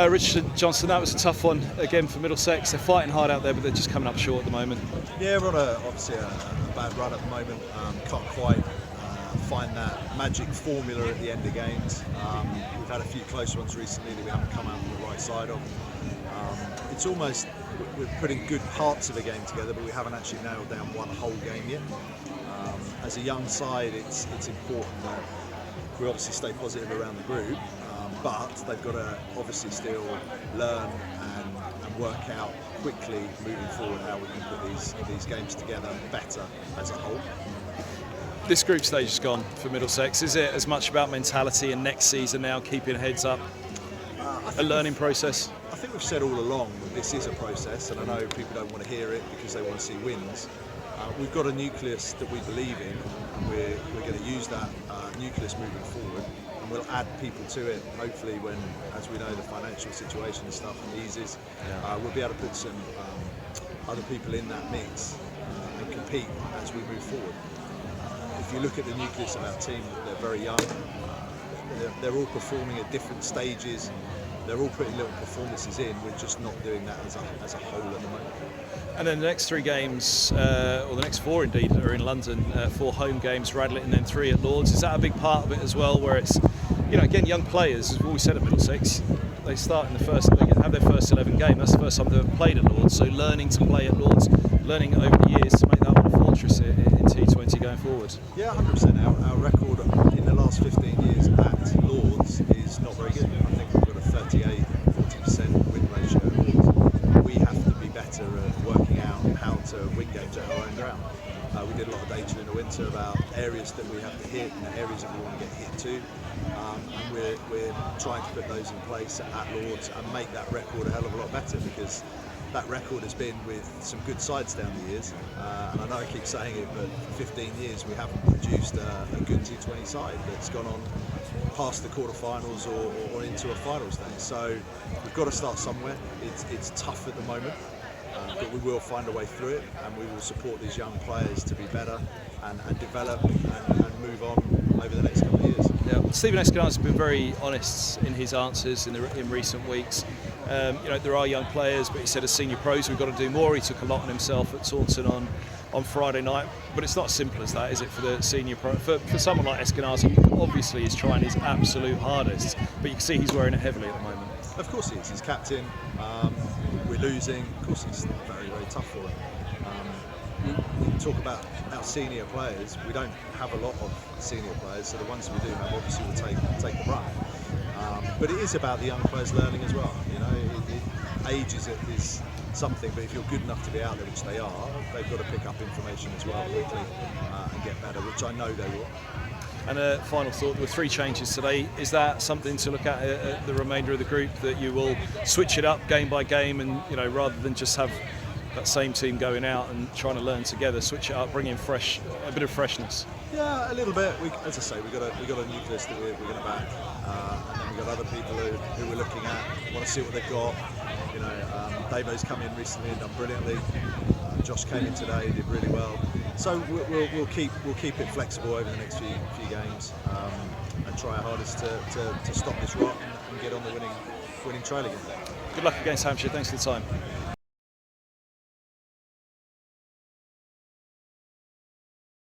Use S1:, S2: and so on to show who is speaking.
S1: Richard Johnson, that was a tough one again for Middlesex. They're fighting hard out there, but they're just coming up short at the moment.
S2: Yeah, we're on obviously a bad run at the moment. Can't quite find that magic formula at the end of games. We've had a few close ones recently that we haven't come out on the right side of. It's almost we're putting good parts of a game together, but we haven't actually nailed down one whole game yet. As a young side, it's important that we obviously stay positive around the group, but they've got to obviously still learn and work out quickly moving forward how we can put these games together better as a whole.
S1: This group stage is gone for Middlesex. Is it as much about mentality and next season now, keeping heads up, a learning process?
S2: I think we've said all along that this is a process, and I know people don't want to hear it because they want to see wins. We've got a nucleus that we believe in, and we're going to use that nucleus moving forward, and we'll add people to it. Hopefully, when, as we know, the financial situation and stuff eases, we'll be able to put some other people in that mix and compete as we move forward. If you look at the nucleus of our team, they're very young. They're all performing at different stages. They're all putting little performances in. We're just not doing that as a whole at the moment.
S1: And then the next 3 games, or the next 4 indeed, are in London. 4 home games, Radlett, and then 3 at Lords. Is that a big part of it as well? Where it's, again, young players, as we've always said at Middlesex, they start in they have their first 11 game. That's the first time they've ever played at Lords. So learning to play at Lords, learning over the years to make that one a fortress in T20 going forward.
S2: Yeah, 100%. Our record in the last 15 years at Lords is not very good. I think we've got a 38-40% win ratio at Lords. We have to be better at working out how to win games at our own ground. We did a lot of data in the winter about areas that we have to hit and areas that we want to get hit to, and we're trying to put those in place at Lords and make that record a hell of a lot better, because that record has been with some good sides down the years, and I know I keep saying it, but for 15 years we haven't produced a good T20 side that's gone on past the quarterfinals or into a final stage. So we've got to start somewhere. It's tough at the moment, but we will find a way through it, and we will support these young players to be better and develop and move on over the next couple of years.
S1: Yeah, Stephen Eskenazi has been very honest in his answers in recent weeks. There are young players, but he said as senior pros we've got to do more. He took a lot on himself at Taunton on Friday night, but it's not as simple as that, is it, for the senior pro? For someone like Eskenazi, who obviously is trying his absolute hardest, but you can see he's wearing it heavily at the moment.
S2: Of course he is. He's captain. We're losing. Of course it's very, very tough for him. We talk about our senior players. We don't have a lot of senior players, so the ones we do have obviously will take the run. But it is about the young players learning as well. Age is something, but if you're good enough to be out there, which they are, they've got to pick up information as well quickly and get better, which I know they will.
S1: And a final thought, there were 3 changes today. Is that something to look at the remainder of the group, that you will switch it up game by game, and rather than just have that same team going out and trying to learn together, switch it up, bring in a bit of freshness? Yeah,
S2: a little bit. As I say, we got a nucleus that we're going to back, and then we've got other people who we're looking at, want to see what they've got. Davo's come in recently and done brilliantly. Josh came in today, did really well. So we'll keep it flexible over the next few games, and try our hardest to stop this rot and get on the winning trail again.
S1: Good luck against Hampshire. Thanks for the time.